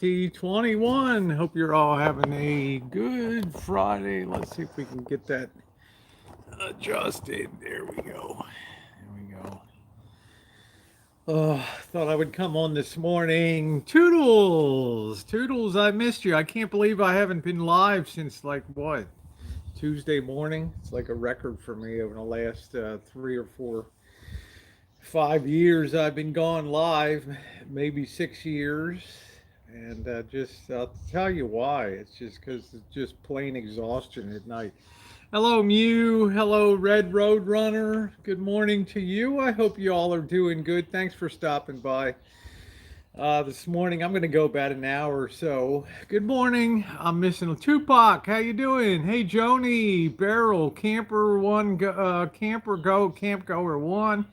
2021. Hope you're all having a good Friday. Let's see if we can get that adjusted. There we go. There we go. Thought I would come on this morning. Toodles! Toodles, I missed you. I can't believe I haven't been live since like what? Tuesday morning. It's like a record for me over the last 3 or 4, 5 years. I've been gone live, maybe 6 years. And I'll tell you why. It's just because it's just plain exhaustion at night. Hello, Mew. Hello, Red Road Runner. Good morning to you. I hope you all are doing good. Thanks for stopping by this morning. I'm going to go about an hour or so. Good morning. I'm missing Tupac. How you doing? Hey, Joni, Beryl, Camper One, Camper Go, Camp Goer One.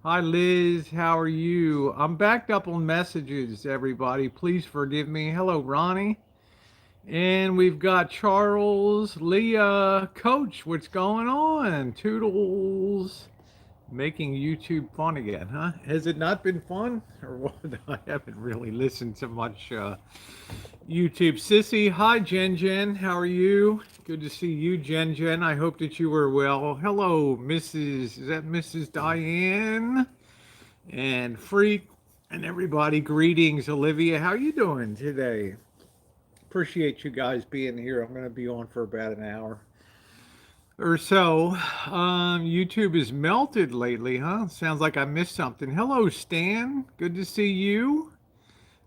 Hi, Liz. How are you? I'm backed up on messages, everybody. Please forgive me. Hello, Ronnie. And we've got Charles, Leah, Coach. What's going on? Toodles. Making YouTube fun again, huh? Has it not been fun? Or what? I haven't really listened to much YouTube. Sissy, hi, Jen Jen. How are you? Good to see you, Jen Jen. I hope that you are well. Hello, is that Mrs. Diane? And Freak and everybody, greetings. Olivia, how you doing today? Appreciate you guys being here. I'm going to be on for about an hour or so. YouTube is melted lately, huh? Sounds like I missed something. Hello, Stan. Good to see you.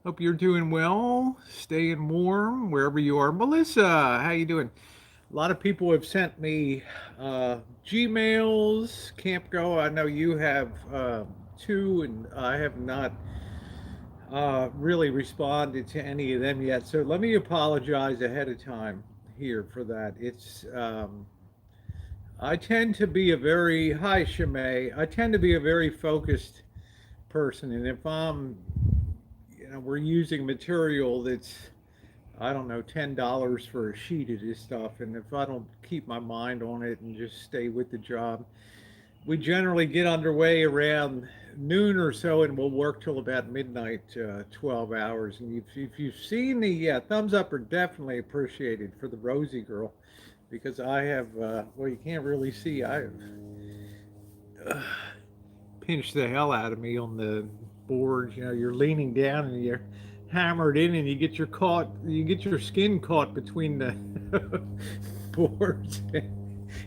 Hope you're doing well, staying warm wherever you are. Melissa, how you doing? A lot of people have sent me Gmails. Camp Go, I know you have two, and I have not really responded to any of them yet. So let me apologize ahead of time here for that. I tend to be a very, hi Shimei, I tend to be a very focused person. And if we're using material that's, I don't know, $10 for a sheet of this stuff. And if I don't keep my mind on it and just stay with the job, we generally get underway around noon or so, and we'll work till about midnight, 12 hours. And if you've seen the thumbs up are definitely appreciated for the Rosie girl, because I have, well, you can't really see, I have pinched the hell out of me on the board. You're leaning down and you're hammered in, and you get your skin caught between the boards.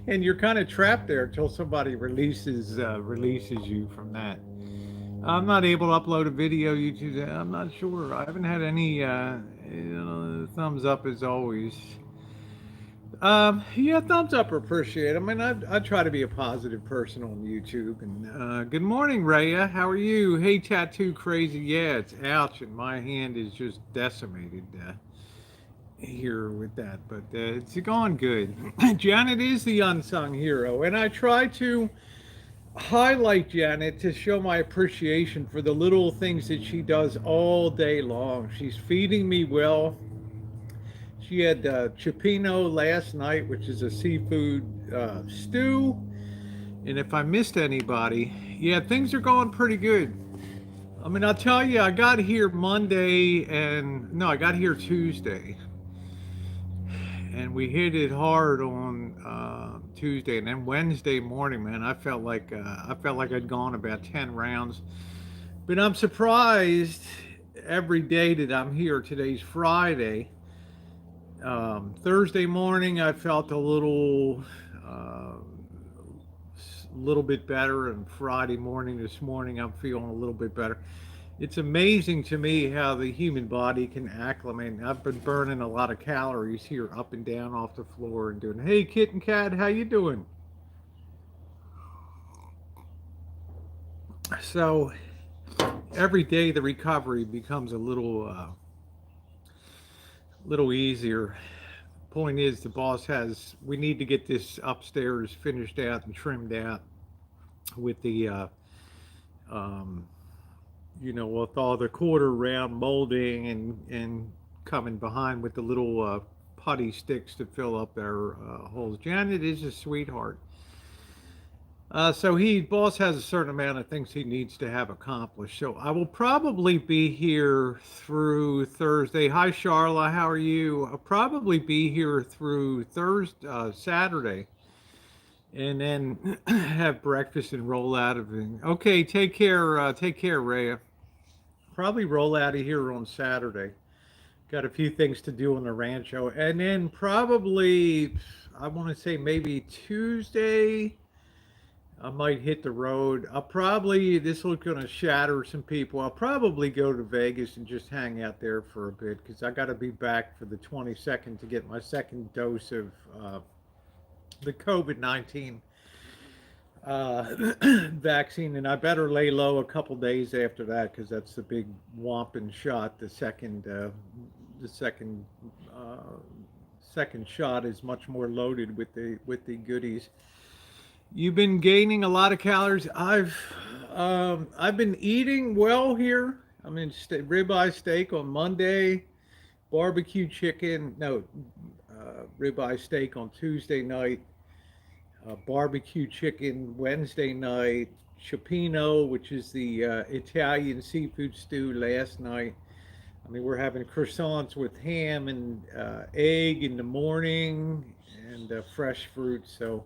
And you're kind of trapped there until somebody releases you from that. I'm not able to upload a video YouTube. I'm not sure. I haven't had any thumbs up as always. Yeah, thumbs up are appreciated. I mean, I try to be a positive person on YouTube. And good morning, Raya. How are you? Hey, Tattoo Crazy. Yeah, it's ouch, and my hand is just decimated. Here with that, but it's gone good. Janet is the unsung hero, and I try to highlight Janet to show my appreciation for the little things that she does all day long. She's feeding me well. She had cioppino last night, which is a seafood stew. And if I missed anybody, yeah, things are going pretty good. I mean, I'll tell you, I got here I got here Tuesday, and we hit it hard on Tuesday, and then Wednesday morning, man, I felt like I'd gone about 10 rounds. But I'm surprised every day that I'm here. Today's Friday. Thursday morning, I felt a little bit better, and Friday morning, this morning, I'm feeling a little bit better. It's amazing to me how the human body can acclimate. I've been burning a lot of calories here, up and down off the floor, and doing. Hey, Kitten Cat, how you doing? So every day the recovery becomes a little easier. Point is, we need to get this upstairs finished out and trimmed out with the with all the quarter round molding and coming behind with the little putty sticks to fill up our holes. Janet is a sweetheart. So boss has a certain amount of things he needs to have accomplished. So I will probably be here through Thursday. Hi, Charla. How are you? I'll probably be here through Thursday, Saturday, and then have breakfast and roll out of it. Okay, take care. Take care, Rhea. Probably roll out of here on Saturday. Got a few things to do on the Rancho, and then probably I want to say maybe Tuesday. I might hit the road. I'll probably, this is going to shatter some people. I'll probably go to Vegas and just hang out there for a bit because I got to be back for the 22nd to get my second dose of the COVID-19 vaccine. And I better lay low a couple days after that because that's the big whomping shot. The uh, second shot is much more loaded with the goodies. You've been gaining a lot of calories. I've been eating well here. I mean, ribeye steak on Monday, barbecue chicken. No, ribeye steak on Tuesday night, barbecue chicken Wednesday night, cioppino, which is the Italian seafood stew last night. I mean, we're having croissants with ham and egg in the morning and fresh fruit. So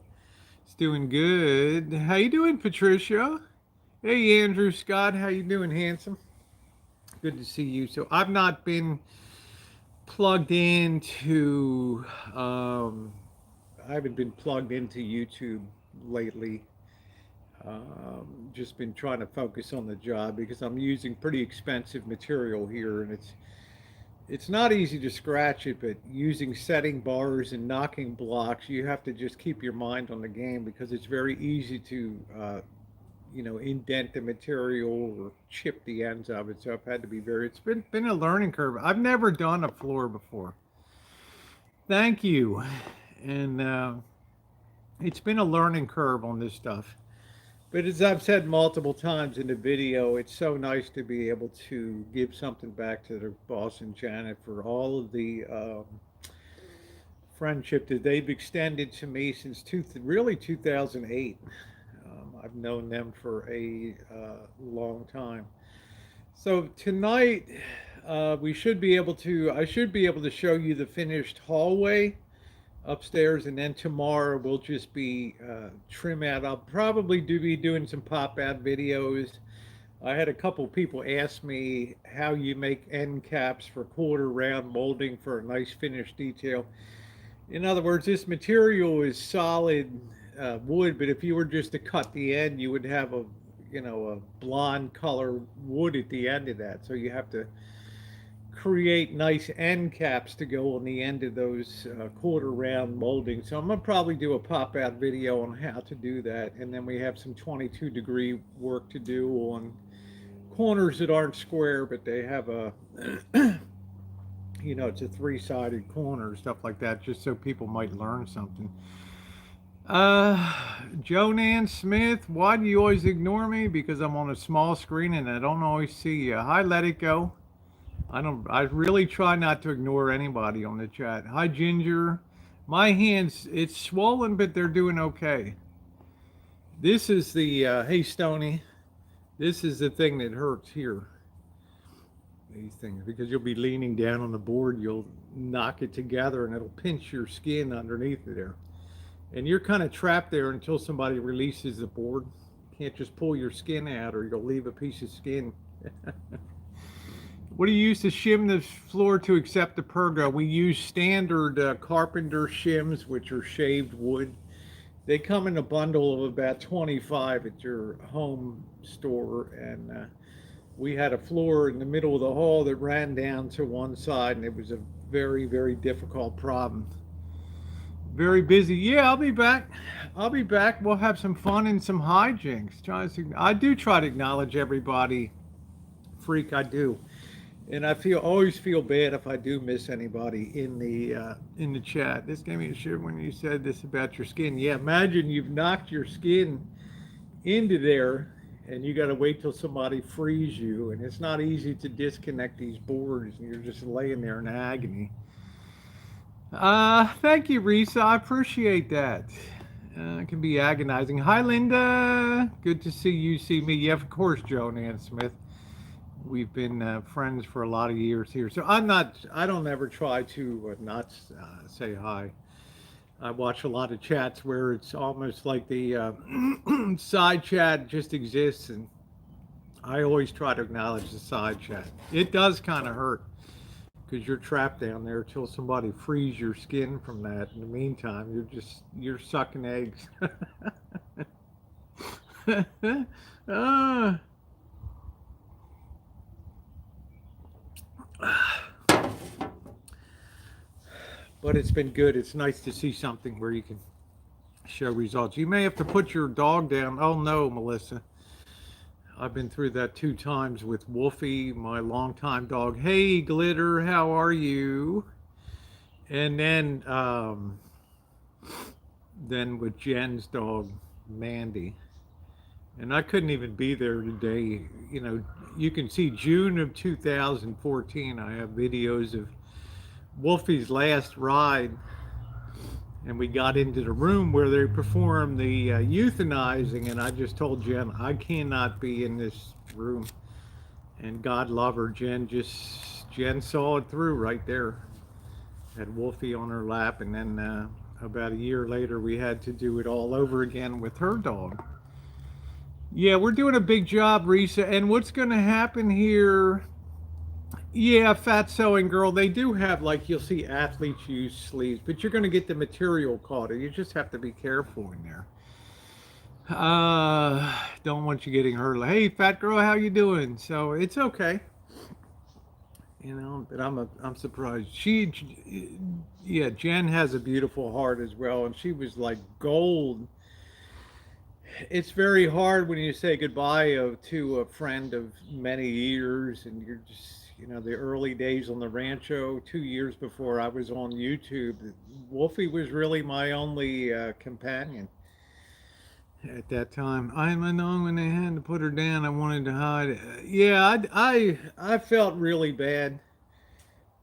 it's doing good. How you doing, Patricia? Hey, Andrew Scott. How you doing, handsome? Good to see you. So I've not been plugged into. I haven't been plugged into YouTube lately. Just been trying to focus on the job because I'm using pretty expensive material here, and it's not easy to scratch it, but using setting bars and knocking blocks, you have to just keep your mind on the game because it's very easy to, indent the material or chip the ends of it. So I've had to be it's been a learning curve. I've never done a floor before. Thank you. And it's been a learning curve on this stuff. But as I've said multiple times in the video, it's so nice to be able to give something back to the boss and Janet for all of the friendship that they've extended to me since really 2008. I've known them for a long time. So tonight, I should be able to show you the finished hallway upstairs, and then tomorrow we'll just be trim out. I'll probably be doing some pop out videos. I had a couple people ask me how you make end caps for quarter round molding for a nice finished detail. In other words, this material is solid wood, but if you were just to cut the end, you would have a blonde color wood at the end of that. So you have to create nice end caps to go on the end of those quarter round moldings. So I'm gonna probably do a pop out video on how to do that, and then we have some 22-degree work to do on corners that aren't square, but they have a it's a three-sided corner, stuff like that, just so people might learn something. Joanne Smith, why do you always ignore me? Because I'm on a small screen and I don't always see you. Hi, let it go. I really try not to ignore anybody on the chat. Hi, Ginger. My hands, it's swollen, but they're doing okay. This is hey, Stony. This is the thing that hurts here. These things, because you'll be leaning down on the board, you'll knock it together and it'll pinch your skin underneath it there. And you're kind of trapped there until somebody releases the board. You can't just pull your skin out or you'll leave a piece of skin. What do you use to shim the floor to accept the pergo? We use standard carpenter shims, which are shaved wood. They come in a bundle of about 25 at your home store, and we had a floor in the middle of the hall that ran down to one side, and it was a very, very difficult problem. Very busy. Yeah, I'll be back. We'll have some fun and some hijinks. I do try to acknowledge everybody. Freak, I do. And I always feel bad if I do miss anybody in the chat. This gave me a shiver when you said this about your skin. Yeah, imagine you've knocked your skin into there, and you got to wait till somebody frees you, and it's not easy to disconnect these boards, and you're just laying there in agony. Thank you, Risa. I appreciate that. It can be agonizing. Hi, Linda. Good to see you. See me. Yeah, of course, Joan Ann Smith. We've been friends for a lot of years here. So I'm not. I don't ever try to not say hi. I watch a lot of chats where it's almost like the side chat just exists, and I always try to acknowledge the side chat. It does kind of hurt because you're trapped down there till somebody frees your skin from that. In the meantime, you're sucking eggs. uh, but it's been good. It's nice to see something where you can show results. You may have to put your dog down. Oh no, Melissa. I've been through that 2 times with Wolfie, my longtime dog. Hey, Glitter, how are you? And then with Jen's dog, Mandy. And I couldn't even be there today. You know, you can see June of 2014. I have videos of Wolfie's last ride. And we got into the room where they performed the euthanizing, and I just told Jen, I cannot be in this room. And God love her, Jen saw it through right there. Had Wolfie on her lap, and then about a year later, we had to do it all over again with her dog. Yeah, we're doing a big job, Risa. And what's going to happen here? Yeah, Fat Sewing Girl, they do have, like, you'll see athletes use sleeves, but you're going to get the material caught. You just have to be careful in there. Don't want you getting hurt. Like, hey, Fat Girl, how you doing? So it's okay. You know, but I'm surprised. Yeah, Jen has a beautiful heart as well, and she was like gold. It's very hard when you say goodbye to a friend of many years, and you're just, you know, the early days on the Rancho, 2 years before I was on YouTube. Wolfie was really my only companion at that time. I know when they had to put her down, I wanted to hide. Yeah, I felt really bad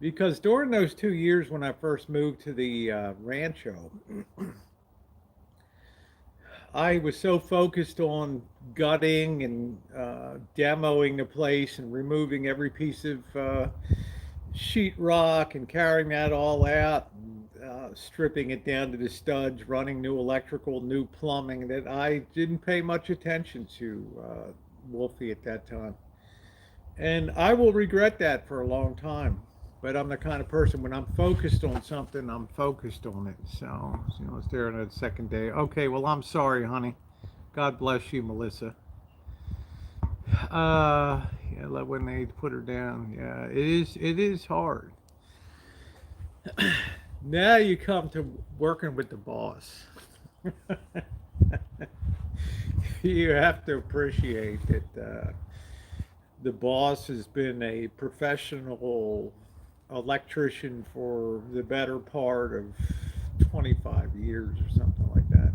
because during those 2 years when I first moved to the Rancho, I was so focused on gutting and demoing the place and removing every piece of sheetrock and carrying that all out, and, stripping it down to the studs, running new electrical, new plumbing, that I didn't pay much attention to Wolfie at that time. And I will regret that for a long time. But I'm the kind of person, when I'm focused on something, I'm focused on it. So, you know, it's there on that second day. Okay, well, I'm sorry, honey. God bless you, Melissa. Yeah, like when they put her down. Yeah, it is hard. Now you come to working with the boss. You have to appreciate that the boss has been a professional electrician for the better part of 25 years or something like that.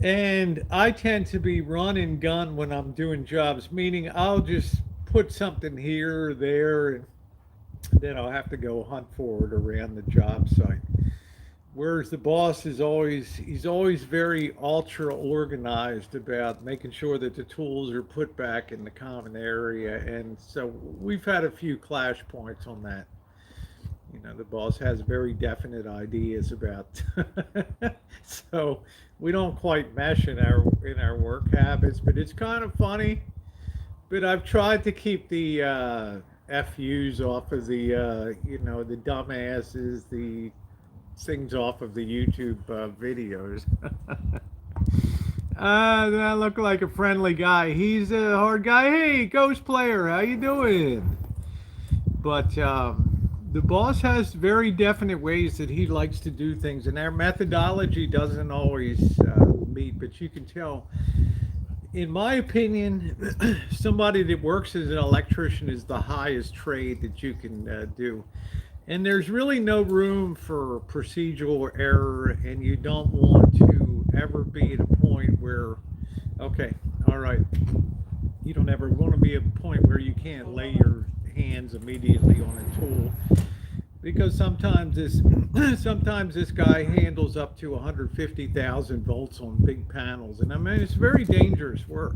And I tend to be run and gun when I'm doing jobs, meaning I'll just put something here or there, and then I'll have to go hunt for it around the job site. Whereas the boss he's always very ultra organized about making sure that the tools are put back in the common area. And so we've had a few clash points on that. You know, the boss has very definite ideas about, so we don't quite mesh in our work habits, but it's kind of funny. But I've tried to keep the FUs off of the, you know, the dumbasses, the things off of the YouTube videos. I look like a friendly guy. He's a hard guy. Hey, Ghost Player, how you doing? But the boss has very definite ways that he likes to do things, and our methodology doesn't always meet. But you can tell, in my opinion, somebody that works as an electrician is the highest trade that you can do. And there's really no room for procedural error, and you don't want to ever be at a point where, okay, all right, you don't ever want to be at a point where you can't lay your hands immediately on a tool. because sometimes this guy handles up to 150,000 volts on big panels, and I mean it's very dangerous work.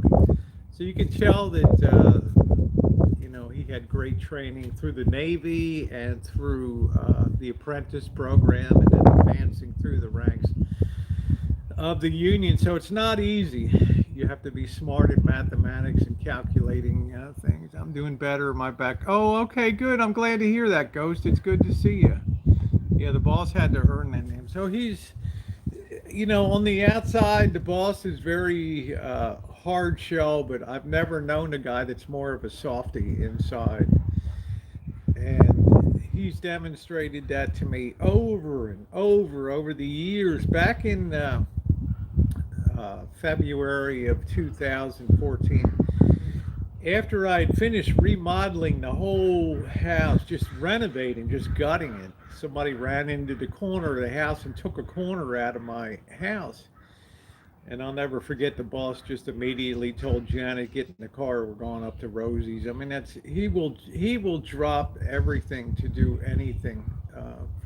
So you can tell that he had great training through the Navy and through the apprentice program, and then advancing through the ranks of the Union. So it's not easy. You have to be smart at mathematics and calculating things. I'm doing better. My back. Oh, okay, good. I'm glad to hear that, Ghost. It's good to see you. Yeah, the boss had to earn that name. So he's, on the outside, the boss is very hard shell, but I've never known a guy that's more of a softie inside. And he's demonstrated that to me over and over the years. Back in February of 2014, after I'd finished remodeling the whole house, just renovating, just gutting it, somebody ran into the corner of the house and took a corner out of my house. And I'll never forget, the boss just immediately told Janet, "Get in the car. We're going up to Rosie's." I mean, he will drop everything to do anything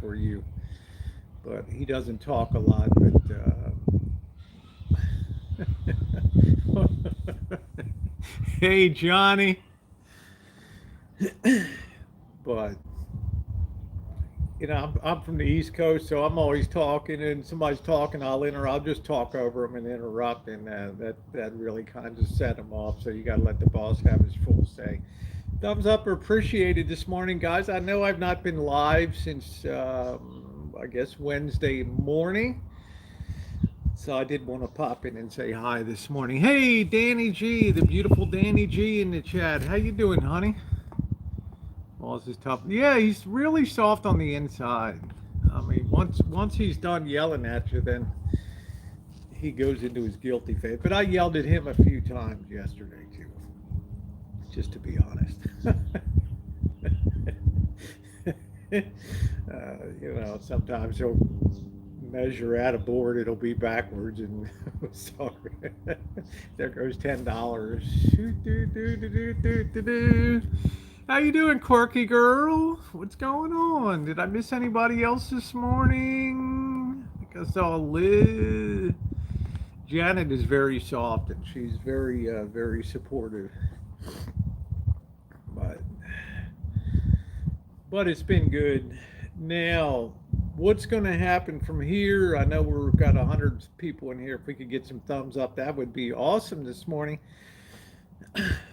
for you. But he doesn't talk a lot. But hey, Johnny. But I'm from the East Coast, so I'm always talking, and somebody's talking, I'll just talk over them and interrupt, and that really kind of set them off. So you got to let the boss have his full say. Thumbs up are appreciated this morning, guys. I know I've not been live since I guess Wednesday morning, so I did want to pop in and say hi this morning. Hey, Danny G, the beautiful Danny G in the chat. How you doing, honey? Boss is tough. Yeah, he's really soft on the inside. I mean, once he's done yelling at you, then he goes into his guilty phase. But I yelled at him a few times yesterday too, just to be honest. Sometimes he'll measure out a board, it'll be backwards, and sorry, there goes $10. How you doing, quirky girl? What's going on? Did I miss anybody else this morning? I think I saw Liz. Janet is very soft, and she's very supportive. But it's been good. Now, what's going to happen from here? I know we've got 100 people in here. If we could get some thumbs up, that would be awesome this morning.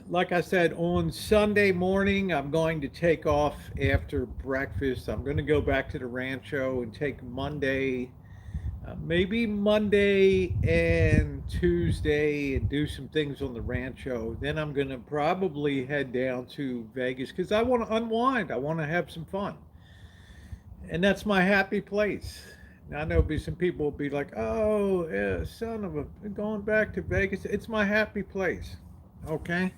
Like I said, on Sunday morning, I'm going to take off after breakfast. I'm going to go back to the Rancho and take Monday, maybe Monday and Tuesday, and do some things on the Rancho. Then I'm going to probably head down to Vegas because I want to unwind. I want to have some fun. And that's my happy place. Now, I know some people will be like, "Oh, yeah, son of a, going back to Vegas." It's my happy place. Okay.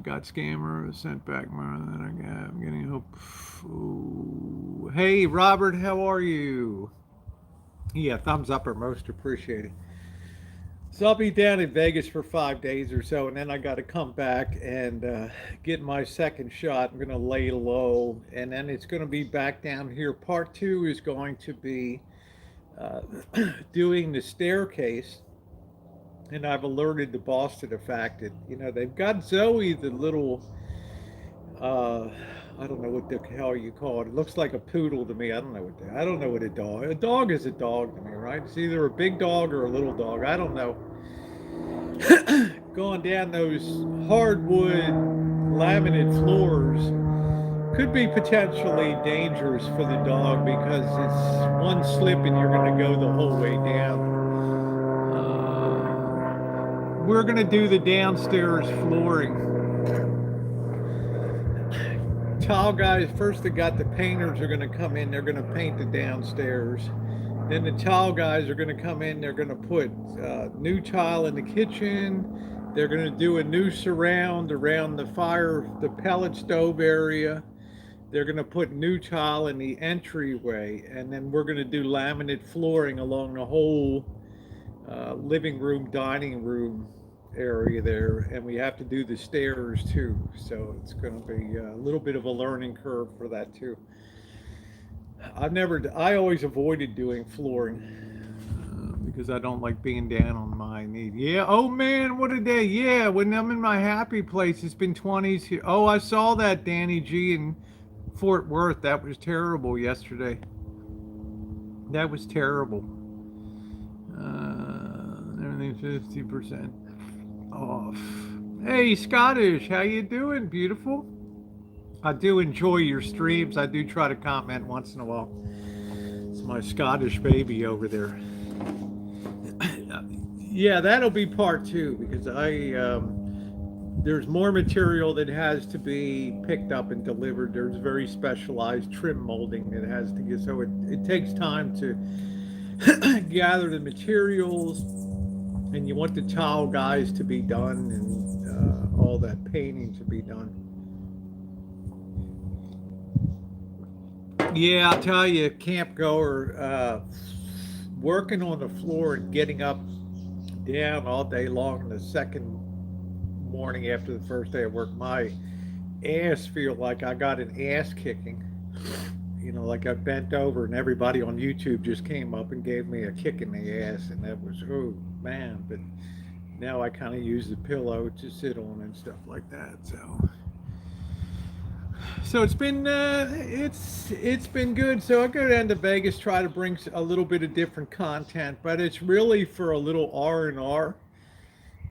Got scammer, sent back more than I got. I'm getting hope. Ooh. Hey, Robert, how are you? Yeah, thumbs up are most appreciated. So I'll be down in Vegas for 5 days or so, and then I got to come back and get my second shot. I'm going to lay low, and then it's going to be back down here. Part 2 is going to be doing the staircase. And I've alerted the boss to the fact that, they've got Zoe, the little, I don't know what the hell you call it. It looks like a poodle to me. I don't know what a dog is a dog to me, right? It's either a big dog or a little dog. I don't know. Going down those hardwood laminate floors could be potentially dangerous for the dog because it's one slip and you're going to go the whole way down. We're going to do the downstairs flooring. Tile guys, first they got the painters are going to come in. They're going to paint the downstairs. Then the tile guys are going to come in. They're going to put new tile in the kitchen. They're going to do a new surround around the pellet stove area. They're going to put new tile in the entryway. And then we're going to do laminate flooring along the whole living room, dining room area there, and we have to do the stairs too, so it's going to be a little bit of a learning curve for that too. I always avoided doing flooring because I don't like being down on my knee. Yeah, oh man, what a day. Yeah, when I'm in my happy place, it's been 20s here. Oh, I saw that Danny G in Fort Worth. That was terrible yesterday. That was terrible. Everything's 50% off. Hey, Scottish, how you doing? Beautiful. I do enjoy your streams. I do try to comment once in a while. It's my Scottish baby over there. Yeah, that'll be part two because there's more material that has to be picked up and delivered. There's very specialized trim molding that has to get, so it takes time to gather the materials, and you want the tile guys to be done and all that painting to be done. Yeah, I'll tell you, camp goer, working on the floor and getting up down all day long the second morning after the first day of work, my ass feel like I got an ass kicking. You know, like I bent over and everybody on YouTube just came up and gave me a kick in the ass, and that was, oh man. But now I kind of use the pillow to sit on and stuff like that. So it's been good. So I go down to Vegas, try to bring a little bit of different content, but it's really for a little R&R,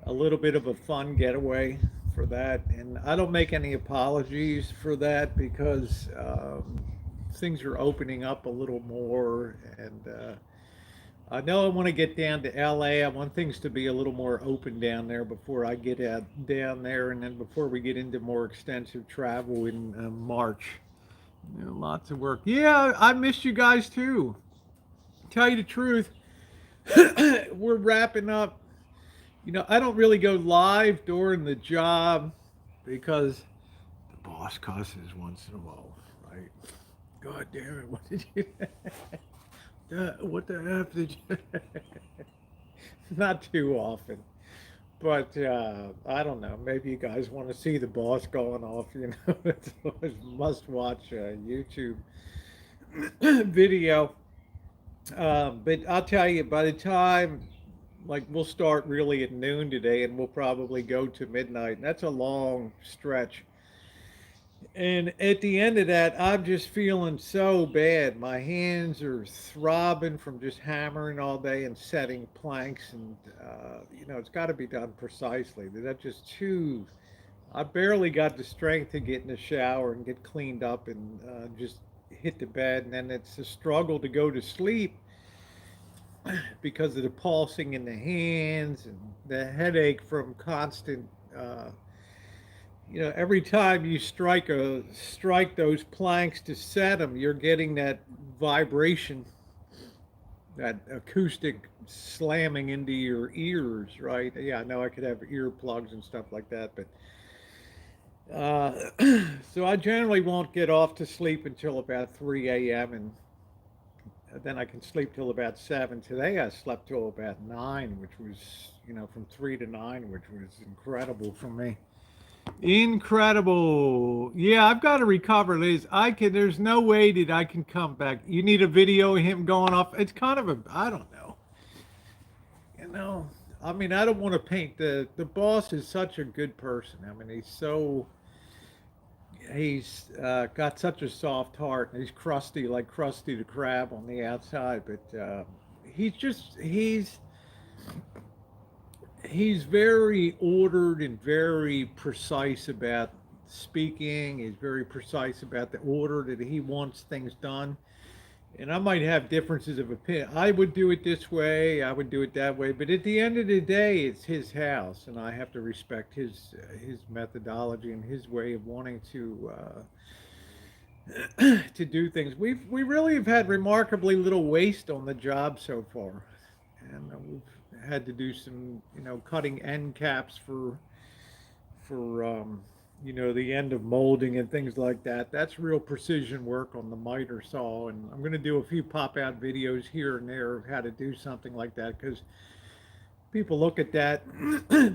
a little bit of a fun getaway for that. And I don't make any apologies for that because things are opening up a little more, and I know I want to get down to LA. I want things to be a little more open down there before I get down there, and then before we get into more extensive travel in March. You know, lots of work. Yeah, I missed you guys too. Tell you the truth, we're wrapping up. You know, I don't really go live during the job because the boss cusses once in a while, right? God damn it! What did you? What the F did you? Not too often, but I don't know. Maybe you guys want to see the boss going off. You know, it's a must-watch YouTube video. But I'll tell you, by the time, like, we'll start really at noon today, and we'll probably go to midnight. And that's a long stretch. And at the end of that, I'm just feeling so bad. My hands are throbbing from just hammering all day and setting planks. And, you know, it's got to be done precisely. That's just too. I barely got the strength to get in the shower and get cleaned up and just hit the bed. And then it's a struggle to go to sleep because of the pulsing in the hands and the headache from constant. You know, every time you strike those planks to set them, you're getting that vibration, that acoustic slamming into your ears, right? Yeah, I know I could have earplugs and stuff like that, but so I generally won't get off to sleep until about 3 a.m. and then I can sleep till about 7. Today I slept till about 9, which was, you know, from 3 to 9, which was incredible for me. Incredible. Yeah, I've got to recover this. There's no way that I can come back. You need a video of him going off. It's kind of I don't know. You know, I mean, I don't want to paint the boss is such a good person. I mean, he's got such a soft heart, and he's crusty, like Krusty the Krab on the outside, but he's very ordered and very precise about speaking. He's very precise about the order that he wants things done. And I might have differences of opinion. I would do it this way, I would do it that way, but at the end of the day, it's his house, and I have to respect his methodology and his way of wanting to to do things. We really have had remarkably little waste on the job so far, and we've had to do some, you know, cutting end caps for you know, the end of molding and things like that. That's real precision work on the miter saw, and I'm going to do a few pop-out videos here and there of how to do something like that, because people look at that,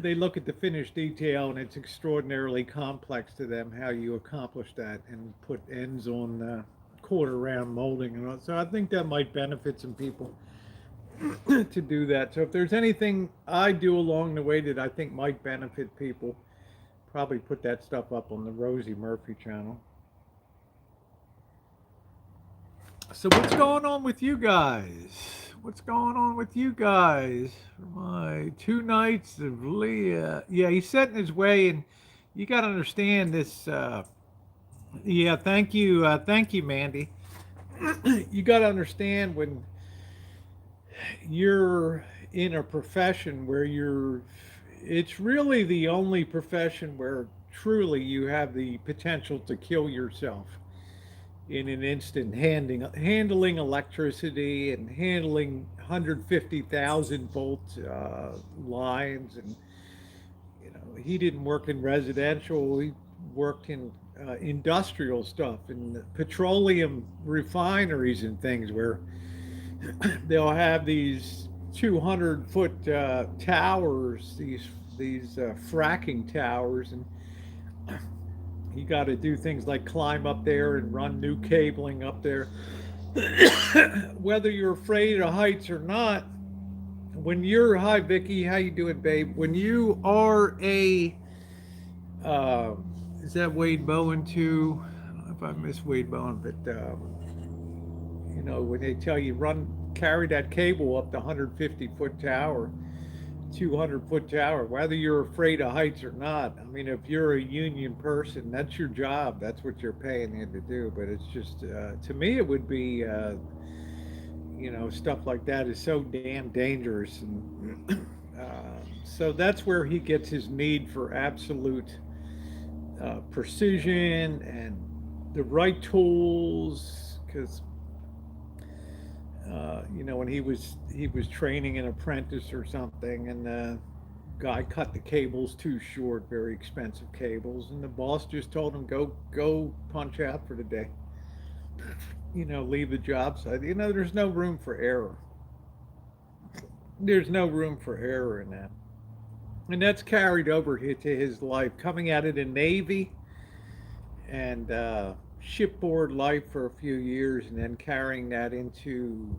they look at the finished detail, and it's extraordinarily complex to them how you accomplish that and put ends on quarter round molding and all. So I think that might benefit some people to do that. So if there's anything I do along the way that I think might benefit people, probably put that stuff up on the Rosie Murphy channel. So what's going on with you guys? What's going on with you guys? For my 2 nights of Leah. Yeah, he's set in his way, and you got to understand this. Yeah, thank you, Mandy. You got to understand when you're in a profession where it's really the only profession where truly you have the potential to kill yourself in an instant, handling electricity and handling 150,000 volt lines. And he didn't work in residential, he worked in industrial stuff and petroleum refineries and things where they'll have these 200-foot towers, these fracking towers, and you got to do things like climb up there and run new cabling up there. Whether you're afraid of heights or not, when you're, hi Vicky, how you doing, babe? When you are a, is that Wade Bowen too? I don't know if I miss Wade Bowen, but when they tell you carry that cable up the 150-foot tower, 200-foot tower, whether you're afraid of heights or not. I mean, if you're a union person, that's your job. That's what you're paying in to do. But it's just, to me, it would be, stuff like that is so damn dangerous. And so that's where he gets his need for absolute precision and the right tools. Because when he was training an apprentice or something, and the guy cut the cables too short, very expensive cables, and the boss just told him, go punch out for the day. Leave the job site. There's no room for error. There's no room for error in that. And that's carried over to his life, coming out of the Navy and shipboard life for a few years, and then carrying that into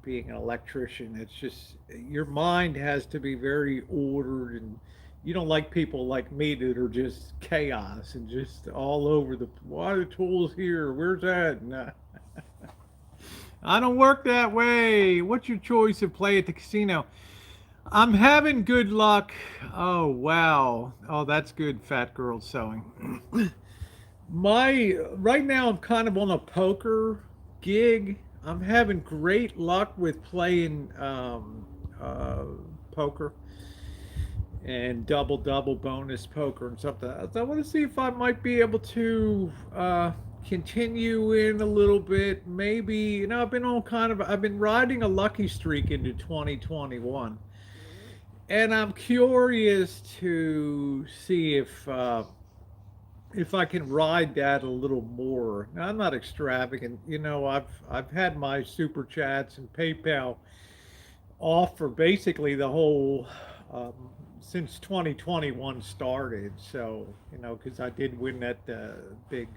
being an electrician. It's just, your mind has to be very ordered, and you don't like people like me that are just chaos and just all over why are the tools here? Where's that? Nah. I don't work that way. What's your choice of play at the casino? I'm having good luck. Oh, wow. Oh, that's good, fat girl sewing. Right now I'm kind of on a poker gig. I'm having great luck with playing poker and double bonus poker and something. I want to see if I might be able to continue in a little bit. Maybe, I've been riding a lucky streak into 2021. And I'm curious to see if I can ride that a little more. Now, I'm not extravagant. I've had my super chats and PayPal off for basically the whole since 2021 started. So, because I did win that big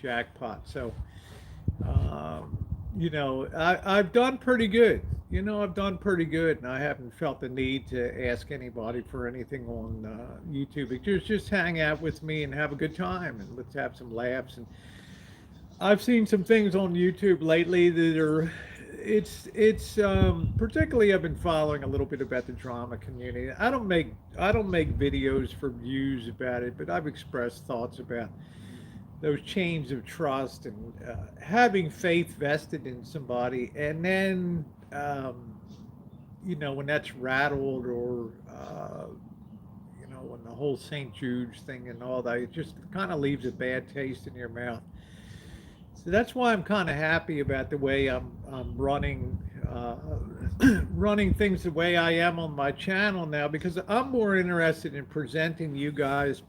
jackpot. So, I've done pretty good. I've done pretty good, and I haven't felt the need to ask anybody for anything on YouTube. Just hang out with me and have a good time, and let's have some laughs. And I've seen some things on YouTube lately that are, it's particularly, I've been following a little bit about the drama community. I don't make videos for views about it, but I've expressed thoughts about those chains of trust and having faith vested in somebody, and then when that's rattled, or when the whole St. Jude's thing and all that, it just kind of leaves a bad taste in your mouth. So that's why I'm kind of happy about the way I'm running running things the way I am on my channel now, because I'm more interested in presenting you guys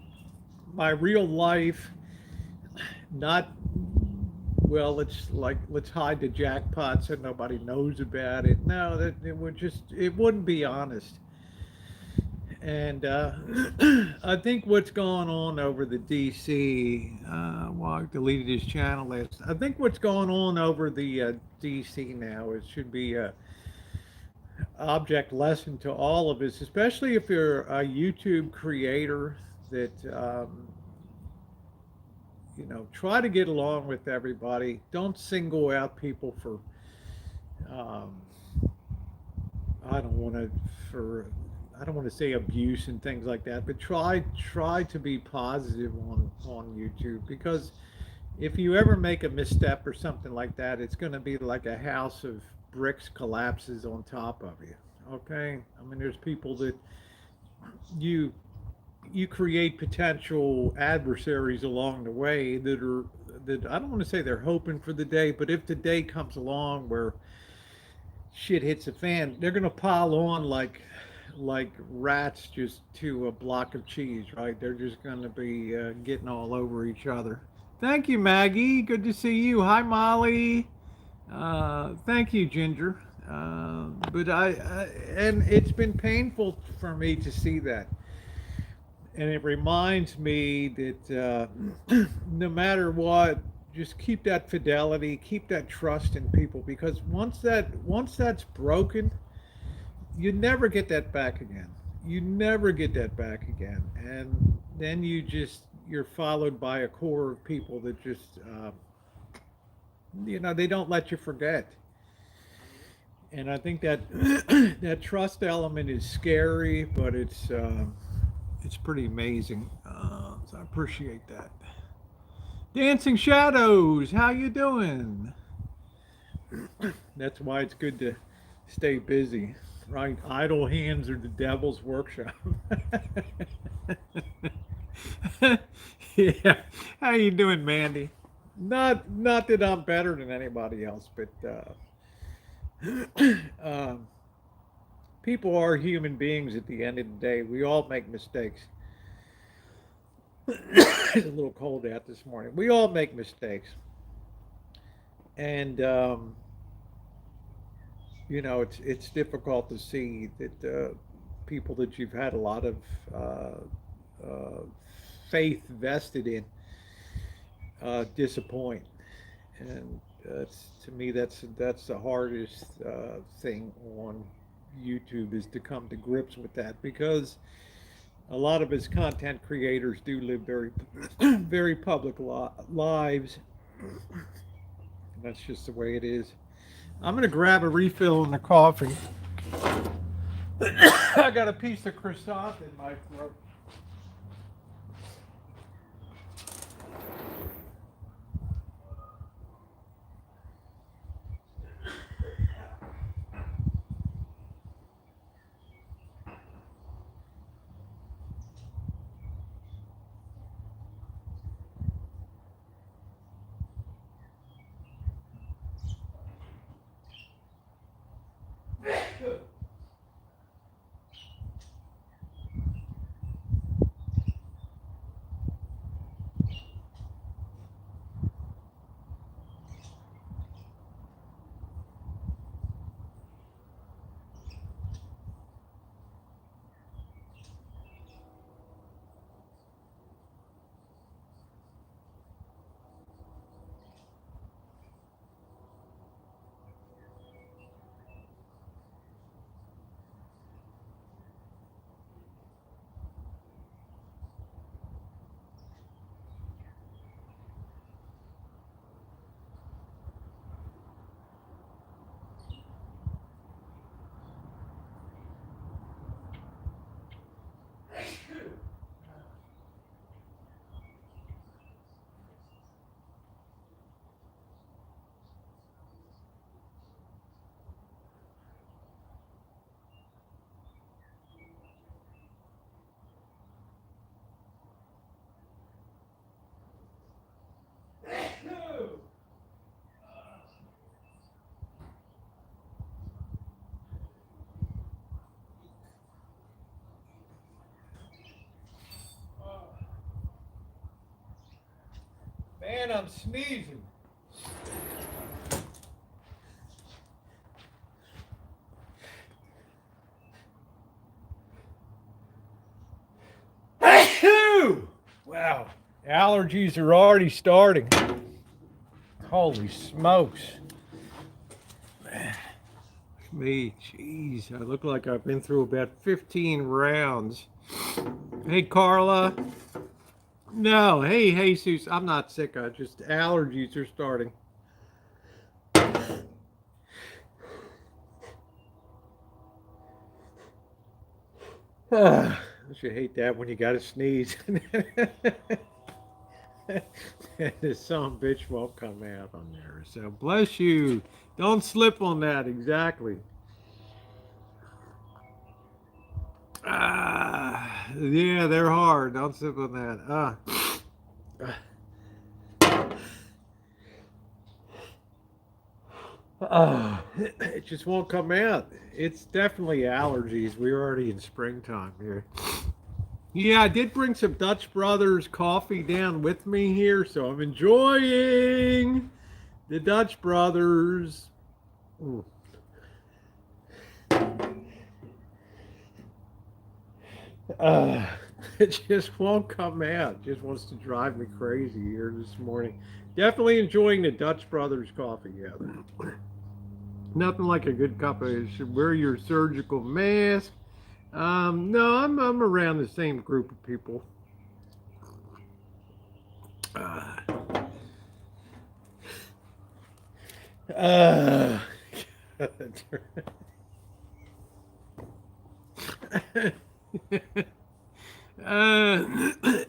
my real life. Not, well, let's hide the jackpot so nobody knows about it. No, it wouldn't be honest. And I think what's going on over the DC, well, I deleted his channel last. I think what's going on over the DC now is should be a object lesson to all of us, especially if you're a YouTube creator that try to get along with everybody. Don't single out people for um, I don't want to for I don't want to say abuse and things like that, but try to be positive on YouTube, because if you ever make a misstep or something like that, it's going to be like a house of bricks collapses on top of you. Okay, I mean, there's people that you you create potential adversaries along the way that I don't want to say they're hoping for the day, but if the day comes along where shit hits the fan, they're gonna pile on like rats just to a block of cheese, right? They're just gonna be getting all over each other. Thank you, Maggie. Good to see you. Hi, Molly. Thank you, Ginger. But and it's been painful for me to see that, and it reminds me that no matter what, just keep that fidelity, keep that trust in people, because once that's broken, you never get that back again. You never get that back again, and then you're followed by a core of people that just they don't let you forget. And I think that that trust element is scary, but it's pretty amazing. So I appreciate that. Dancing Shadows, how you doing? That's why it's good to stay busy, right? Idle hands are the devil's workshop. Yeah. How you doing, Mandy? Not that I'm better than anybody else, but um, people are human beings at the end of the day. We all make mistakes. It's a little cold out this morning. We all make mistakes, and it's difficult to see that people that you've had a lot of uh, faith vested in disappoint, and to me that's the hardest thing on YouTube, is to come to grips with that, because a lot of his content creators do live very very public lives. That's just the way it is. I'm gonna grab a refill on the coffee. I got a piece of croissant in my throat. Man, I'm sneezing. allergies are already starting. Holy smokes. Me, jeez, I look like I've been through about 15 rounds. Hey, Carla. No, hey, Jesus, I'm not sick. I just allergies are starting. I should hate that when you gotta sneeze. This some bitch won't come out on there. So bless you. Don't slip on that. Exactly. Yeah, they're hard. Don't slip on that. It just won't come out. It's definitely allergies. We're already in springtime here. Yeah, I did bring some Dutch Brothers coffee down with me here, so I'm enjoying the Dutch Brothers. Ooh. It just won't come out. It just wants to drive me crazy here this morning. Definitely enjoying the Dutch Brothers coffee. Yeah, nothing like a good cup of it. You should wear your surgical mask. No, I'm around the same group of people.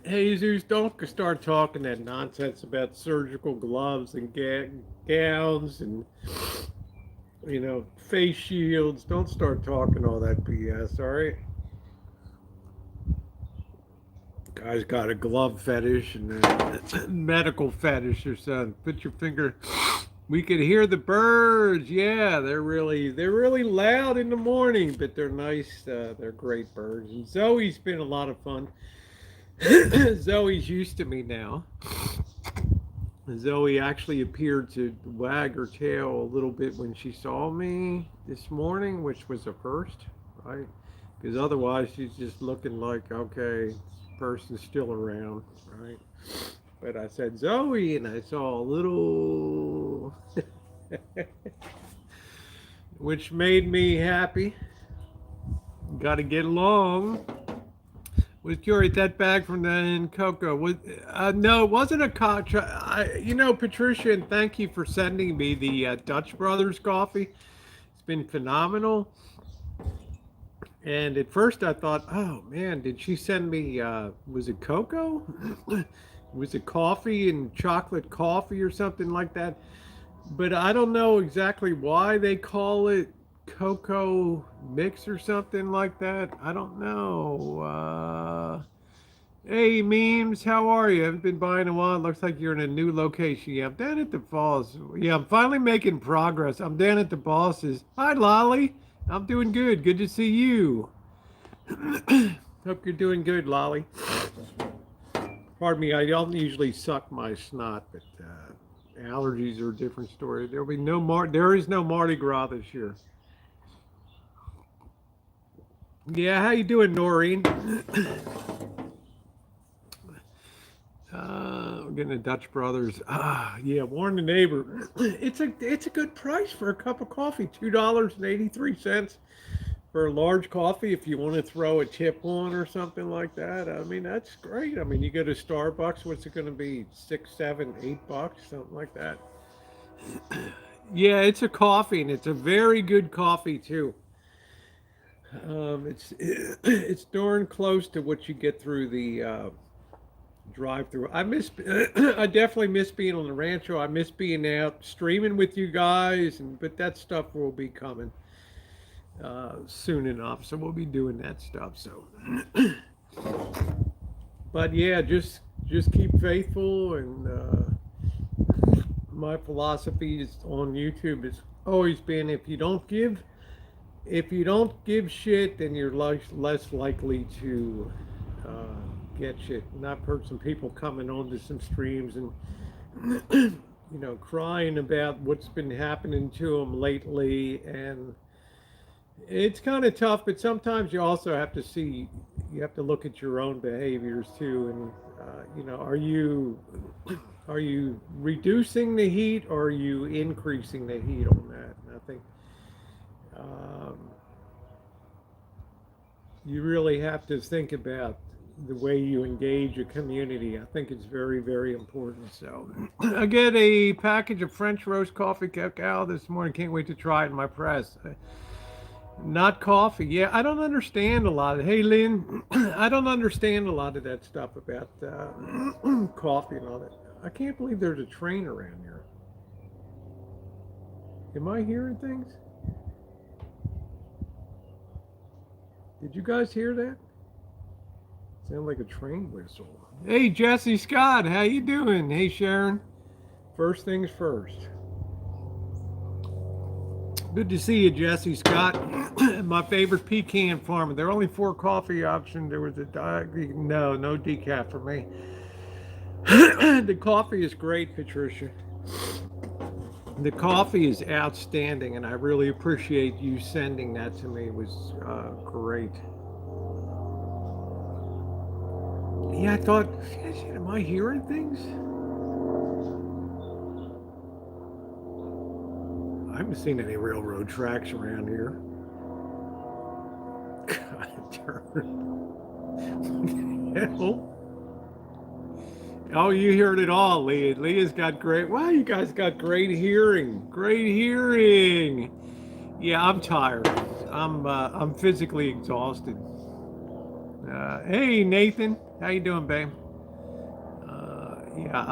Jesus, don't start talking that nonsense about surgical gloves and gowns and face shields. Don't start talking all that BS, all right? Guy's got a glove fetish and a medical fetish or something. Put your finger. We could hear the birds. Yeah, they're really loud in the morning, but they're nice. They're great birds. And Zoe's been a lot of fun. Zoe's used to me now. Zoe actually appeared to wag her tail a little bit when she saw me this morning, which was a first, right? Because otherwise she's just looking like, okay, this person's still around, right? But I said, Zoe, and I saw a little, which made me happy. Got to get along. Was curious, that bag from the Coco was no, it wasn't a Patricia, and thank you for sending me the Dutch Brothers coffee. It's been phenomenal. And at first I thought, oh man, did she send me was it cocoa? Was it coffee and chocolate coffee or something like that? But I don't know exactly why they call it cocoa mix or something like that. I don't know. Hey memes, how are you? I haven't been by in a while. It looks like you're in a new location. Yeah, I'm down at the falls. Yeah, I'm finally making progress. I'm down at the bosses. Hi Lolly. I'm doing good. Good to see you. Hope you're doing good, Lolly. Pardon me, I don't usually suck my snot, but allergies are a different story. There is no Mardi Gras this year. Yeah, how you doing, Noreen? We're getting the Dutch Brothers. Yeah, warn the neighbor. It's a good price for a cup of coffee. $2.83 for a large coffee. If you want to throw a tip on or something like that, I mean that's great. I mean, you go to Starbucks, what's it going to be? $6, $7, $8, something like that. Yeah, it's a coffee, and it's a very good coffee too. It's darn close to what you get through the drive-through. I definitely miss being on the Rancho. I miss being out streaming with you guys, but that stuff will be coming soon enough. So we'll be doing that stuff. So, but yeah, just keep faithful. And my philosophy is on YouTube has always been if you don't give shit, then you're less likely to get shit. And I've heard some people coming onto some streams and crying about what's been happening to them lately, and it's kind of tough. But sometimes you also have to see, you have to look at your own behaviors too, and are you reducing the heat or are you increasing the heat on that? And I think um, you really have to think about the way you engage a community. I think it's very, very important. So I get a package of French roast coffee cacao this morning. Can't wait to try it in my press. Not coffee. Yeah, I don't understand a lot of. Hey, Lynn, I don't understand a lot of that stuff about coffee and all that. I can't believe there's a train around here. Am I hearing things? Did you guys hear that? Sound like a train whistle. Hey, Jesse Scott, how you doing? Hey, Sharon. First things first. Good to see you, Jesse Scott. My favorite pecan farmer. There are only 4 coffee options. There was no decaf for me. The coffee is great, Patricia. The coffee is outstanding, and I really appreciate you sending that to me. It was great. Yeah, I thought, am I hearing things? I haven't seen any railroad tracks around here. God darn. What the hell? Oh, you heard it all, Leah. Leah's got great. Wow, you guys got great hearing. Great hearing. Yeah, I'm tired. I'm physically exhausted. Hey, Nathan, how you doing, babe? Yeah,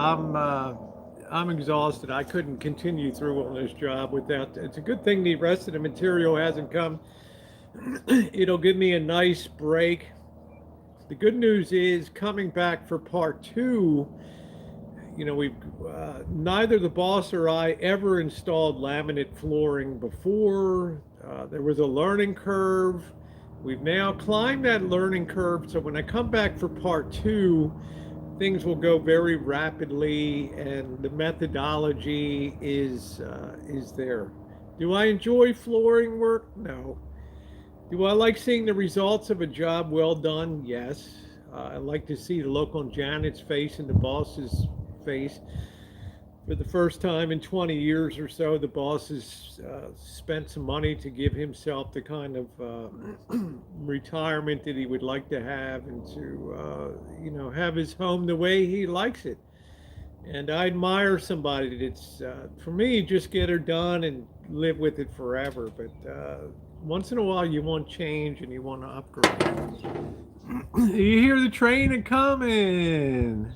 I'm exhausted. I couldn't continue through on this job without. It's a good thing the rest of the material hasn't come. It'll give me a nice break. The good news is coming back for part 2. We've neither the boss or I ever installed laminate flooring before. There was a learning curve. We've now climbed that learning curve, so when I come back for part 2, things will go very rapidly, and the methodology is there. Do I enjoy flooring work? No. Do I like seeing the results of a job well done? Yes. I like to see the local Janet's face and the boss's face. For the first time in 20 years or so, the boss has spent some money to give himself the kind of retirement that he would like to have, and to have his home the way he likes it. And I admire somebody that's, for me, just get her done and live with it forever. But once in a while, you want change and you want to upgrade. You hear the train a coming.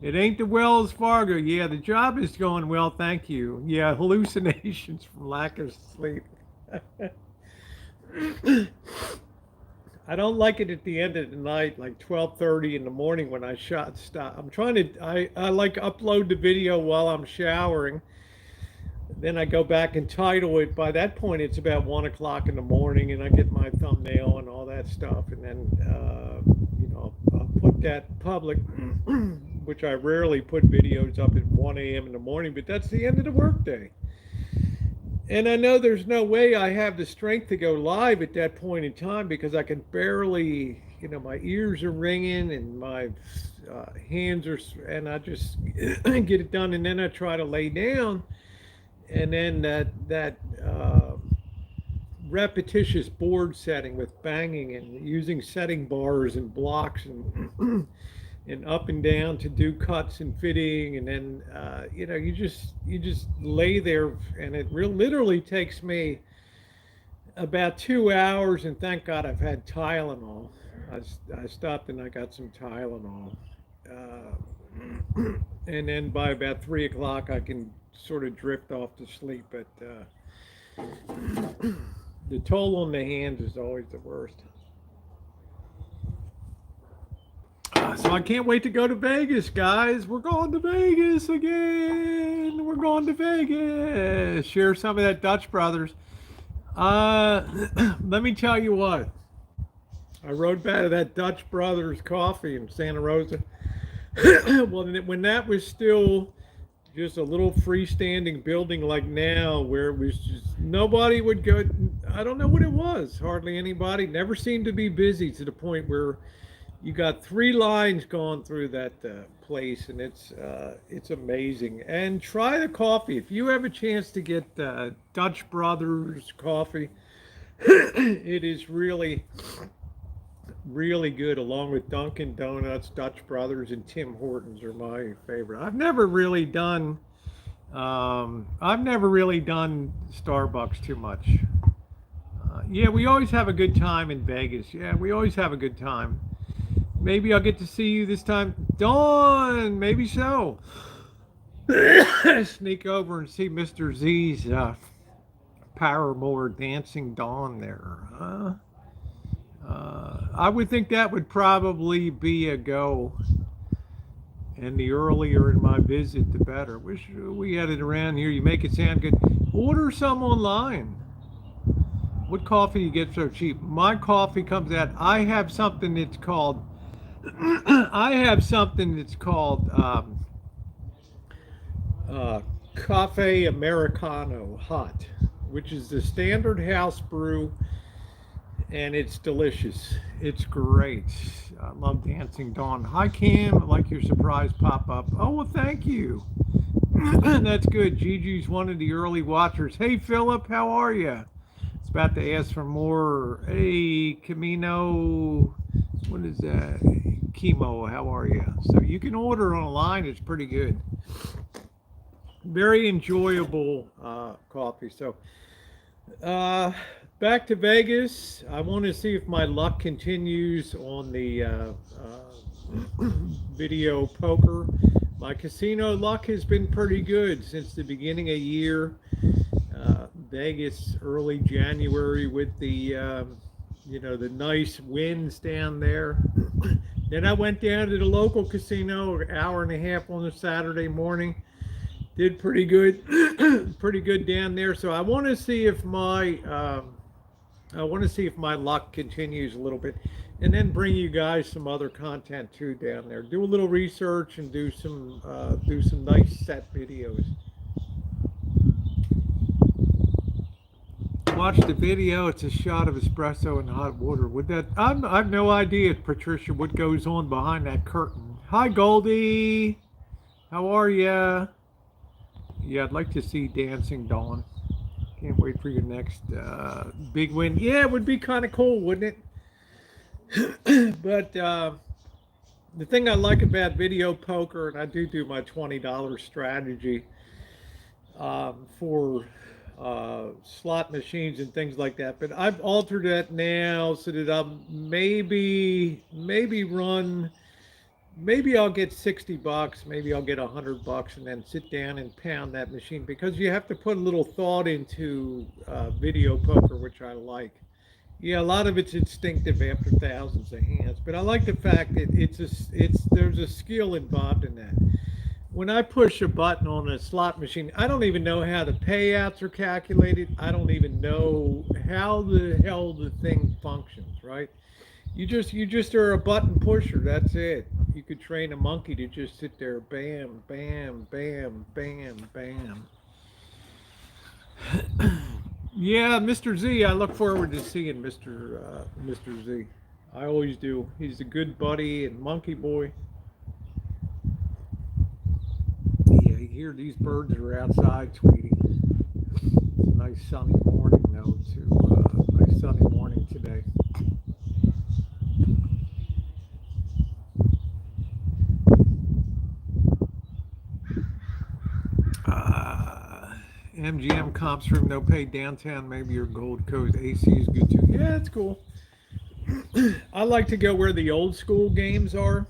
It ain't the Wells Fargo. Yeah, the job is going well, thank you. Yeah, hallucinations from lack of sleep. I don't like it at the end of the night, like 12:30 in the morning when I stop. I'm trying to, I like upload the video while I'm showering. Then I go back and title it. By that point, it's about 1 o'clock in the morning, and I get my thumbnail and all that stuff. And then, I'll put that public, which I rarely put videos up at 1 a.m. in the morning, but that's the end of the workday. And I know there's no way I have the strength to go live at that point in time, because I can barely, my ears are ringing and my hands are, and I just get it done. And then I try to lay down. And then that repetitious board setting with banging and using setting bars and blocks and and up and down to do cuts and fitting, and then you just lay there, and it literally takes me about 2 hours. And thank God I've had Tylenol. I stopped and I got some Tylenol, and then by about 3 o'clock I can sort of drift off to sleep. But the toll on the hands is always the worst. So I can't wait to go to Vegas, guys. We're going to Vegas again. We're going to Vegas. Share some of that Dutch Brothers. Let me tell you what. I rode back to that Dutch Brothers coffee in Santa Rosa. Well, when that was still just a little freestanding building like now where it was just nobody would go. I don't know what it was. Hardly anybody. Never seemed to be busy to the point where you got three lines going through that place, and it's amazing. And try the coffee if you have a chance to get Dutch Brothers coffee. It is really good, along with Dunkin' Donuts, Dutch Brothers, and Tim Hortons are my favorite. I've never really done Starbucks too much. Yeah, we always have a good time in Vegas. Yeah, we always have a good time. Maybe I'll get to see you this time, Dawn. Maybe so. Sneak over and see Mr. Z's Paramore dancing Dawn there. I would think that would probably be a go. And the earlier in my visit, the better. Wish we had it around here. You make it sound good. Order some online. What coffee you get so cheap? My coffee comes out. I have something that's called. I have something that's called Cafe Americano Hot, which is the standard house brew, and it's delicious. It's great. I love Dancing Dawn. Hi, Cam. I like your surprise pop up. Oh, well, thank you. That's good. Gigi's one of the early watchers. Hey, Philip, how are you? It's about to ask for more. Hey, Camino. What is that? Chemo, how are you? So you can order online. It's pretty good. Very enjoyable coffee. So back to Vegas. I want to see if my luck continues on the video poker. My casino luck has been pretty good since the beginning of the year. Vegas early January with the the nice winds down there. Then I went down to the local casino, an hour and a half on a Saturday morning. Did pretty good, pretty good down there. So I want to see if my luck continues a little bit, and then bring you guys some other content too down there. Do a little research and do some nice set videos. Watch the video. It's a shot of espresso and hot water. Would that? I've no idea, Patricia, what goes on behind that curtain. Hi, Goldie. How are ya? Yeah, I'd like to see Dancing Dawn. Can't wait for your next big win. Yeah, it would be kind of cool, wouldn't it? But the thing I like about video poker, and I do my $20 strategy for slot machines and things like that, but I've altered that now so that I'll maybe I'll get $60, maybe I'll get $100, and then sit down and pound that machine, because you have to put a little thought into video poker, which I like. Yeah, a lot of it's instinctive after thousands of hands, but I like the fact that there's a skill involved in that. When I push a button on a slot machine, I don't even know how the payouts are calculated. I don't even know how the hell the thing functions, right? You just are a button pusher. That's it. You could train a monkey to just sit there, bam, bam, bam, bam, bam. Yeah, Mr. Z. I look forward to seeing Mr. Z. I always do. He's a good buddy and monkey boy. Yeah, you hear these birds are outside tweeting. It's a nice sunny morning, though. Nice sunny morning today. MGM comps room, no pay downtown. Maybe your Gold Coast AC is good too. Yeah, that's cool. I like to go where the old school games are.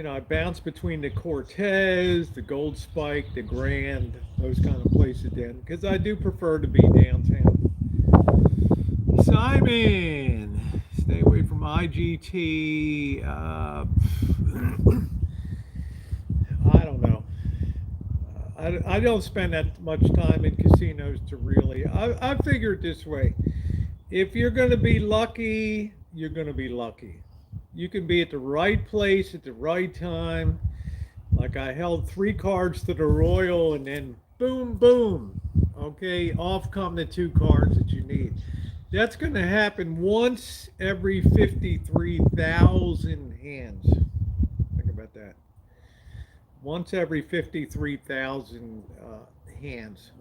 I bounce between the Cortez, the Gold Spike, the Grand, those kind of places down, because I do prefer to be downtown. Simon, stay away from IGT. I don't know. I don't spend that much time in casinos to really. I figure it this way: if you're going to be lucky, you're going to be lucky. You can be at the right place at the right time. Like I held 3 cards to the royal and then boom, boom. Okay, off come the 2 cards that you need. That's going to happen once every 53,000 hands. Think about that. Once every 53,000 hands.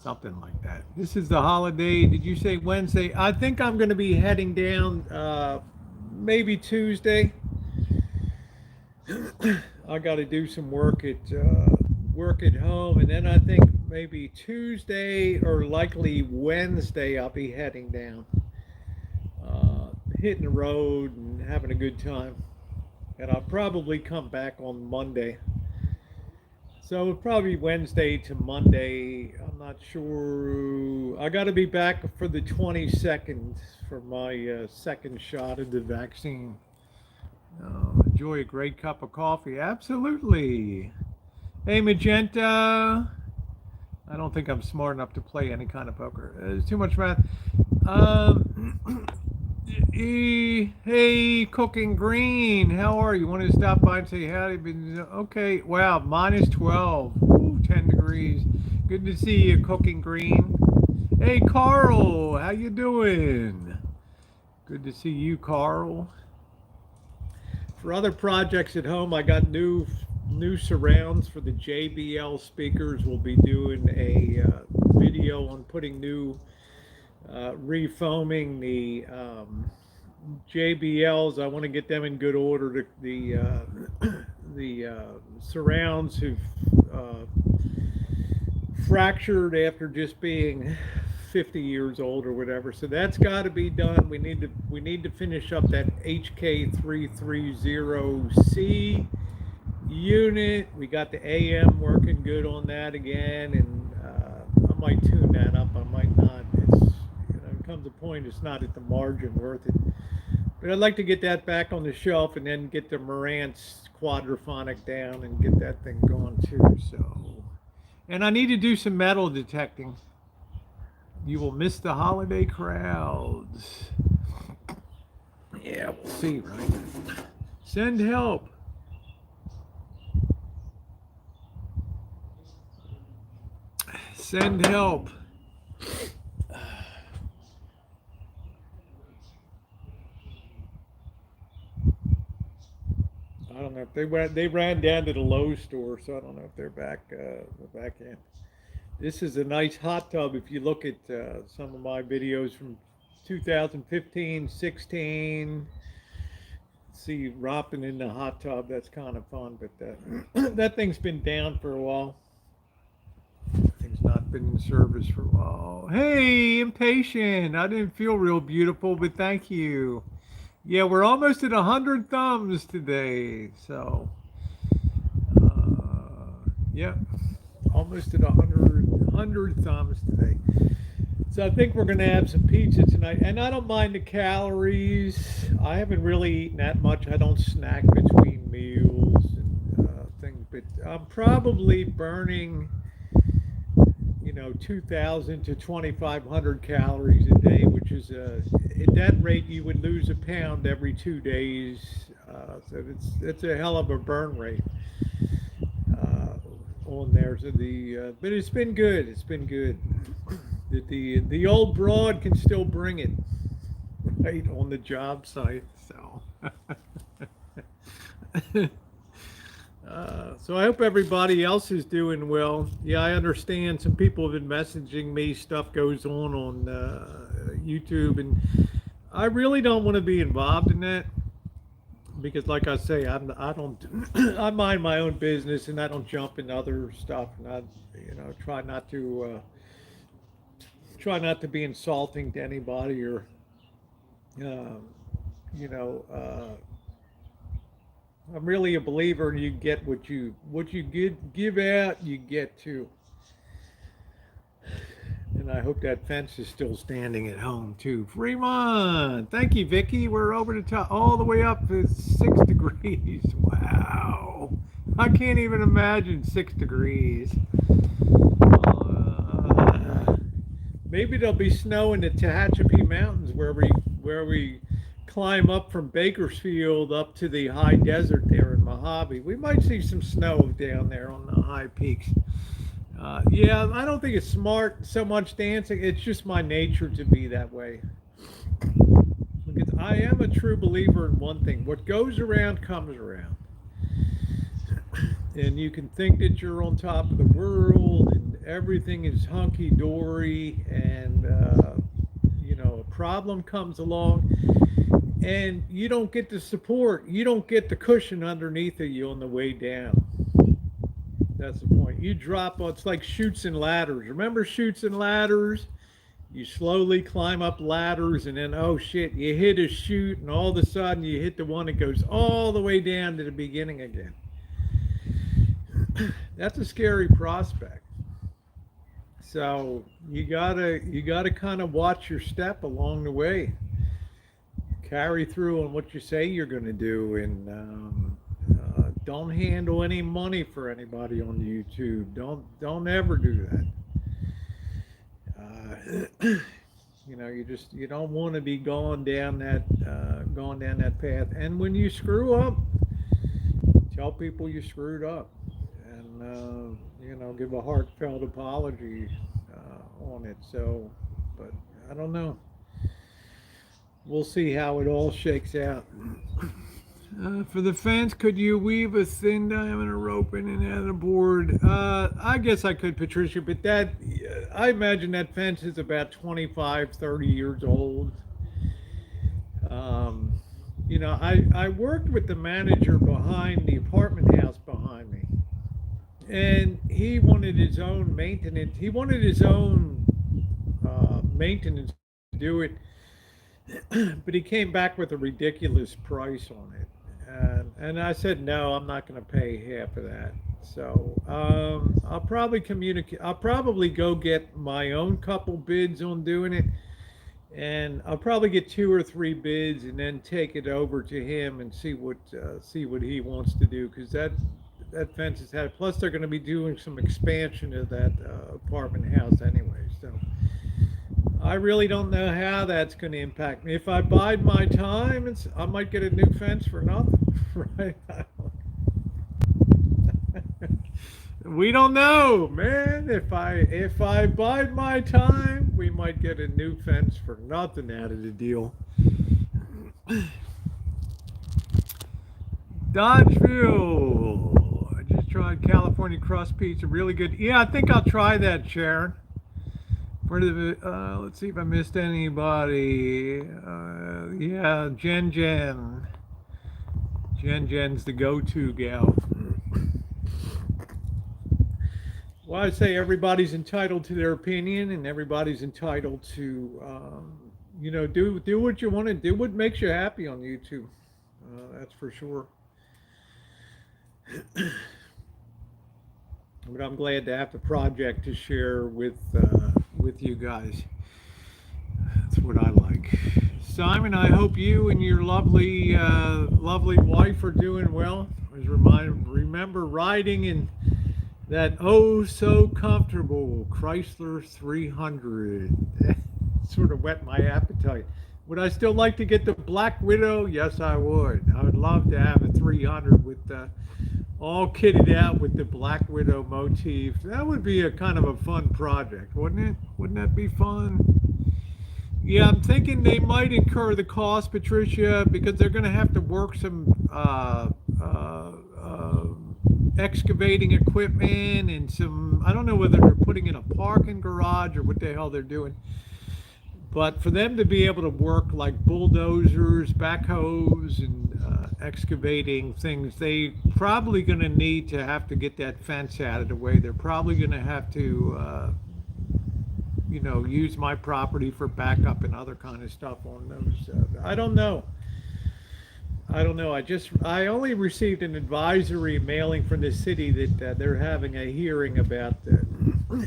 Something like that. This is the holiday. Did you say Wednesday? I think I'm going to be heading down maybe Tuesday. I got to do some work at home, and then I think maybe Tuesday or likely Wednesday I'll be heading down, hitting the road and having a good time. And I'll probably come back on Monday. So it'll probably be Wednesday to Monday. I'm not sure. I got to be back for the 22nd for my second shot of the vaccine. Enjoy a great cup of coffee. Absolutely. Hey, Magenta. I don't think I'm smart enough to play any kind of poker. It's too much math. Hey, Cooking Green. How are you? Want to stop by and say howdy? Okay. Wow, minus 12. Ooh, 10 degrees. Good to see you, Cooking Green. Hey, Carl. How you doing? Good to see you, Carl. For other projects at home, I got new surrounds for the JBL speakers. We'll be doing a video on putting new refoaming the JBLs. I want to get them in good order. The surrounds who've fractured after just being 50 years old or whatever. So that's got to be done. We need to finish up that HK330C unit. We got the AM working good on that again, and I might tune that up. I might not. It comes a point it's not at the margin worth it. But I'd like to get that back on the shelf and then get the Marantz quadraphonic down and get that thing going too. So, and I need to do some metal detecting. You will miss the holiday crowds. Yeah, we'll see, right? Send help. Send help. I don't know if they ran down to the Lowe's store, so I don't know if they're back in. This is a nice hot tub. If you look at some of my videos from 2015, 16, see romping in the hot tub. That's kind of fun, but that thing's been down for a while. Thing's not been in service for a while. Hey, Impatient. I didn't feel real beautiful, but thank you. Yeah, we're almost at 100 thumbs today, so yeah, almost at 100 thumbs today. So I think we're gonna have some pizza tonight, and I don't mind the calories. I haven't really eaten that much. I don't snack between meals and things, but I'm probably burning 2,000 to 2,500 calories a day, which is at that rate you would lose a pound every 2 days. So it's a hell of a burn rate on there. So but it's been good. It's been good. The old broad can still bring it right on the job site. So. So I hope everybody else is doing well. Yeah, I understand some people have been messaging me. Stuff goes on YouTube, and I really don't want to be involved in that because, like I say, I don't. I mind my own business, and I don't jump in other stuff. And I, try not to be insulting to anybody or, I'm really a believer in you get what you give out, you get too. And I hope that fence is still standing at home too. Fremont, thank you, Vicky. We're over the top, all the way up to 6 degrees. Wow, I can't even imagine 6 degrees. Maybe there'll be snow in the Tehachapi Mountains where we climb up from Bakersfield up to the high desert there in Mojave. We might see some snow down there on the high peaks. Yeah, I don't think it's smart so much dancing. It's just my nature to be that way. Because I am a true believer in one thing: what goes around comes around. And you can think that you're on top of the world and everything is hunky dory, and a problem comes along, and you don't get the support, you don't get the cushion underneath of you on the way down. That's the point. You drop, it's like chutes and ladders. Remember chutes and ladders? You slowly climb up ladders, and then, oh shit, you hit a chute, and all of a sudden you hit the one that goes all the way down to the beginning again. That's a scary prospect. So you gotta kind of watch your step along the way. Carry through on what you say you're going to do, and don't handle any money for anybody on YouTube. Don't ever do that. You don't want to be going down that path. And when you screw up, tell people you screwed up, and give a heartfelt apology on it. So, but I don't know. We'll see how it all shakes out. For the fence, could you weave a thin diameter rope in and out of the board? I guess I could, Patricia, but I imagine that fence is about 25, 30 years old. I worked with the manager behind the apartment house behind me, and he wanted his own maintenance. He wanted his own maintenance to do it, but he came back with a ridiculous price on it, and I said no, I'm not going to pay half of that. So I'll probably communicate. I'll probably go get my own couple bids on doing it, and I'll probably get 2 or 3 bids, and then take it over to him and see what he wants to do, because that fence has had. Plus, they're going to be doing some expansion of that apartment house anyway. So I really don't know how that's going to impact me. If I bide my time, I might get a new fence for nothing, right? We don't know, man. If I bide my time, we might get a new fence for nothing out of the deal. Dodgeville. I just tried California crust pizza, really good. Yeah, I think I'll try that, Sharon. Let's see if I missed anybody. Yeah, Jen. Jen's the go-to gal. Well, I say everybody's entitled to their opinion, and everybody's entitled to, do what you want to do, what makes you happy on YouTube. That's for sure. But I'm glad to have the project to share with you guys. That's what I like. Simon, I hope you and your lovely wife are doing well. Remember riding in that oh so comfortable Chrysler 300. Sort of whet my appetite. Would I still like to get the Black Widow? Yes, I would. I would love to have a 300 with all kitted out with the Black Widow motif. That would be a kind of a fun project, wouldn't it? Wouldn't that be fun? Yeah, I'm thinking they might incur the cost, Patricia, because they're going to have to work some excavating equipment and some, I don't know whether they're putting in a parking garage or what the hell they're doing. But for them to be able to work like bulldozers, backhoes, and excavating things, they probably going to need to have to get that fence out of the way. They're probably going to have to, use my property for backup and other kind of stuff on those. I don't know. I only received an advisory mailing from the city that they're having a hearing about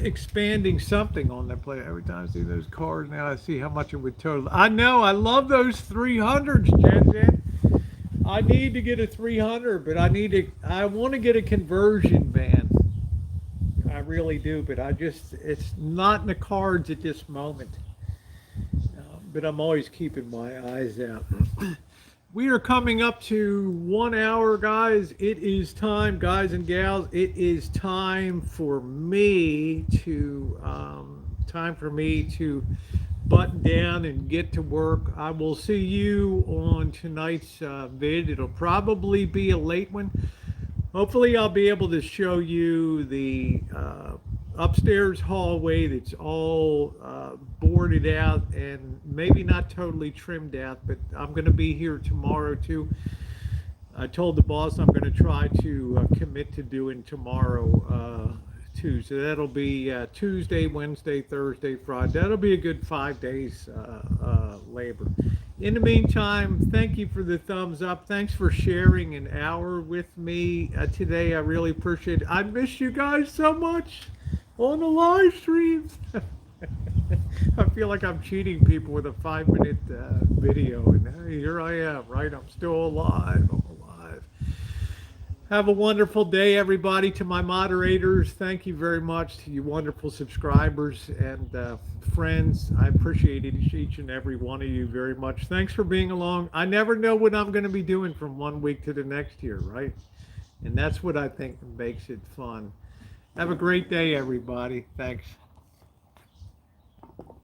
expanding something on their place. Every time I see those cars now, I see how much it would total. I know, I love those 300s, Jen. I need to get a 300, but I want to get a conversion van. I really do, but it's not in the cards at this moment. But I'm always keeping my eyes out. We are coming up to 1 hour, guys. It is time, guys and gals. It is time for me to button down and get to work. I will see you on tonight's vid. It'll probably be a late one. Hopefully, I'll be able to show you the upstairs hallway that's all boarded out and maybe not totally trimmed out, but I'm going to be here tomorrow too. I told the boss I'm going to try to commit to doing tomorrow too. So that'll be Tuesday, Wednesday, Thursday, Friday. That'll be a good 5 days labor. In the meantime, thank you for the thumbs up. Thanks for sharing an hour with me today. I really appreciate it. I miss you guys so much on the live streams. I feel like I'm cheating people with a 5 minute video, and hey, here I am, right? I'm still alive. I'm alive. Have a wonderful day, everybody. To my moderators, thank you very much. To you wonderful subscribers and friends, I appreciate each and every one of you very much. Thanks for being along. I never know what I'm going to be doing from 1 week to the next year, right? And that's what I think makes it fun. Have a great day, everybody. Thanks.